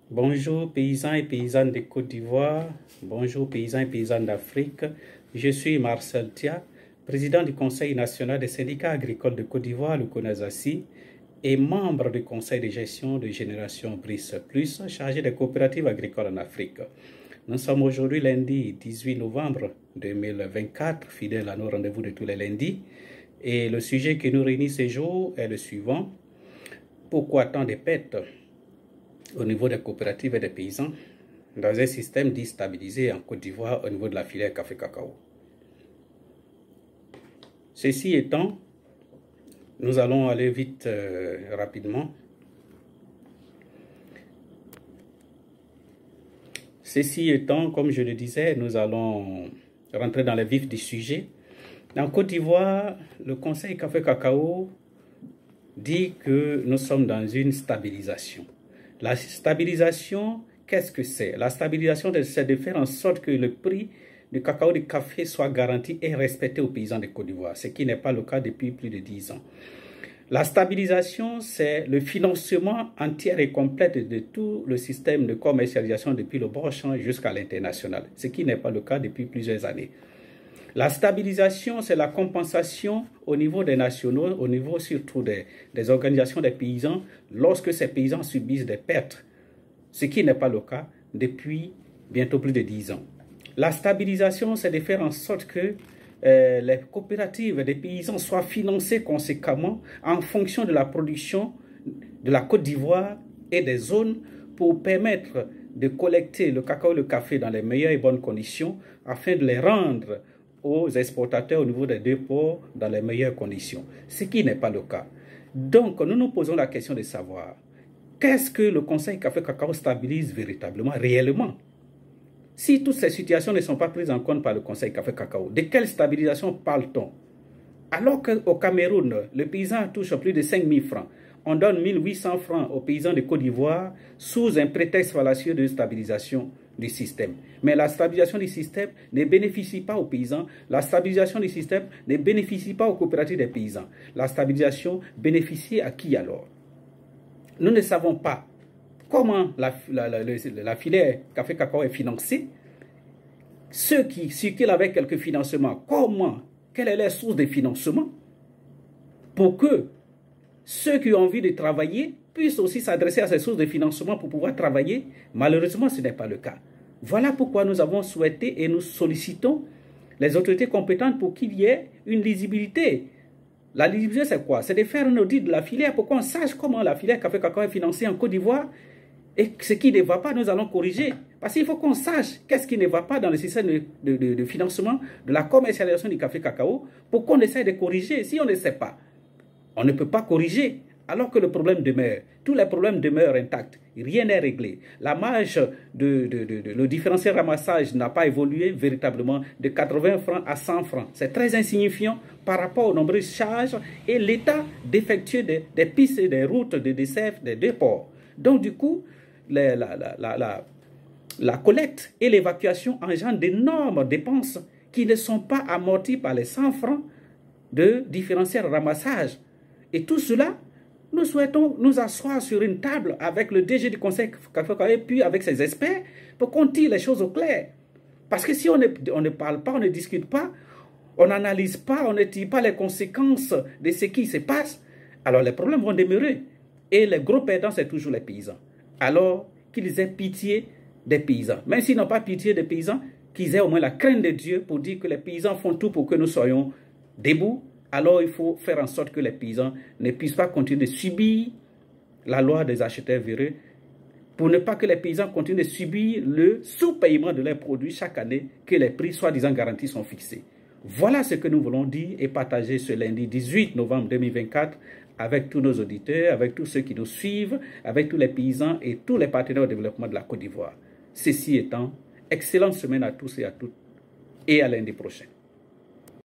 Bonjour paysans et paysannes de Côte d'Ivoire, bonjour paysans et paysannes d'Afrique. Je suis Marcel Tia, président du Conseil national des syndicats agricoles de Côte d'Ivoire, le CONASACI, et membre du Conseil de gestion de Génération Brice Plus, chargé des coopératives agricoles en Afrique. Nous sommes aujourd'hui lundi 18 novembre 2024, fidèle à nos rendez-vous de tous les lundis. Et le sujet qui nous réunit ce jour est le suivant. Pourquoi tant de pertes au niveau des coopératives et des paysans dans un système déstabilisé en Côte d'Ivoire au niveau de la filière café-cacao? Ceci étant, nous allons aller vite rapidement. Ceci étant, comme je le disais, nous allons rentrer dans le vif du sujet. En Côte d'Ivoire, le Conseil café-cacao dit que nous sommes dans une stabilisation. La stabilisation, qu'est-ce que c'est? La stabilisation, c'est de faire en sorte que le prix du cacao de café soit garanti et respecté aux paysans de Côte d'Ivoire, ce qui n'est pas le cas depuis plus de 10 ans. La stabilisation, c'est le financement entier et complet de tout le système de commercialisation depuis le bon-champ jusqu'à l'international, ce qui n'est pas le cas depuis plusieurs années. La stabilisation, c'est la compensation au niveau des nationaux, au niveau surtout des organisations des paysans, lorsque ces paysans subissent des pertes, ce qui n'est pas le cas depuis bientôt plus de 10 ans. La stabilisation, c'est de faire en sorte que les coopératives des paysans soient financées conséquemment en fonction de la production de la Côte d'Ivoire et des zones pour permettre de collecter le cacao et le café dans les meilleures et bonnes conditions afin de les rendre aux exportateurs au niveau des deux ports dans les meilleures conditions, ce qui n'est pas le cas. Donc, nous nous posons la question de savoir qu'est-ce que le Conseil café-cacao stabilise véritablement, réellement? Si toutes ces situations ne sont pas prises en compte par le Conseil café-cacao, de quelle stabilisation parle-t-on? Alors qu'au Cameroun, le paysan touche plus de 5 000 francs, on donne 1 800 francs aux paysans de Côte d'Ivoire sous un prétexte fallacieux de stabilisation du système. Mais la stabilisation du système ne bénéficie pas aux paysans, la stabilisation du système ne bénéficie pas aux coopératives des paysans. La stabilisation bénéficie à qui alors? Nous ne savons pas comment la filière café-cacao est financée. Ceux qui circulent avec quelques financements, quelle est leur source de financement pour que ceux qui ont envie de travailler puissent aussi s'adresser à ces sources de financement pour pouvoir travailler? Malheureusement, ce n'est pas le cas. Voilà pourquoi nous avons souhaité et nous sollicitons les autorités compétentes pour qu'il y ait une lisibilité. La lisibilité, c'est quoi? C'est de faire un audit de la filière pour qu'on sache comment la filière café-cacao est financée en Côte d'Ivoire. Et ce qui ne va pas, nous allons corriger. Parce qu'il faut qu'on sache qu'est-ce qui ne va pas dans le système de financement de la commercialisation du café-cacao pour qu'on essaie de corriger. Si on ne sait pas, on ne peut pas corriger alors que le problème demeure. Tous les problèmes demeurent intacts. Rien n'est réglé. La marge le différentiel ramassage n'a pas évolué véritablement de 80 francs à 100 francs. C'est très insignifiant par rapport aux nombreuses charges et l'état défectueux des pistes et des routes de dessert des deux ports. Donc du coup, la collecte et l'évacuation engendrent d'énormes dépenses qui ne sont pas amorties par les 100 francs de différentiel ramassage. Et tout cela, nous souhaitons nous asseoir sur une table avec le DG du Conseil café-cacao et puis avec ses experts pour qu'on tire les choses au clair. Parce que si on ne parle pas, on ne discute pas, on n'analyse pas, on ne tire pas les conséquences de ce qui se passe, alors les problèmes vont demeurer. Et les gros perdants, c'est toujours les paysans. Alors qu'ils aient pitié des paysans. Même s'ils n'ont pas pitié des paysans, qu'ils aient au moins la crainte de Dieu pour dire que les paysans font tout pour que nous soyons debout. Alors il faut faire en sorte que les paysans ne puissent pas continuer de subir la loi des acheteurs véreux, pour ne pas que les paysans continuent de subir le sous-paiement de leurs produits chaque année, que les prix soi-disant garantis sont fixés. Voilà ce que nous voulons dire et partager ce lundi 18 novembre 2024 avec tous nos auditeurs, avec tous ceux qui nous suivent, avec tous les paysans et tous les partenaires au développement de la Côte d'Ivoire. Ceci étant, excellente semaine à tous et à toutes et à lundi prochain.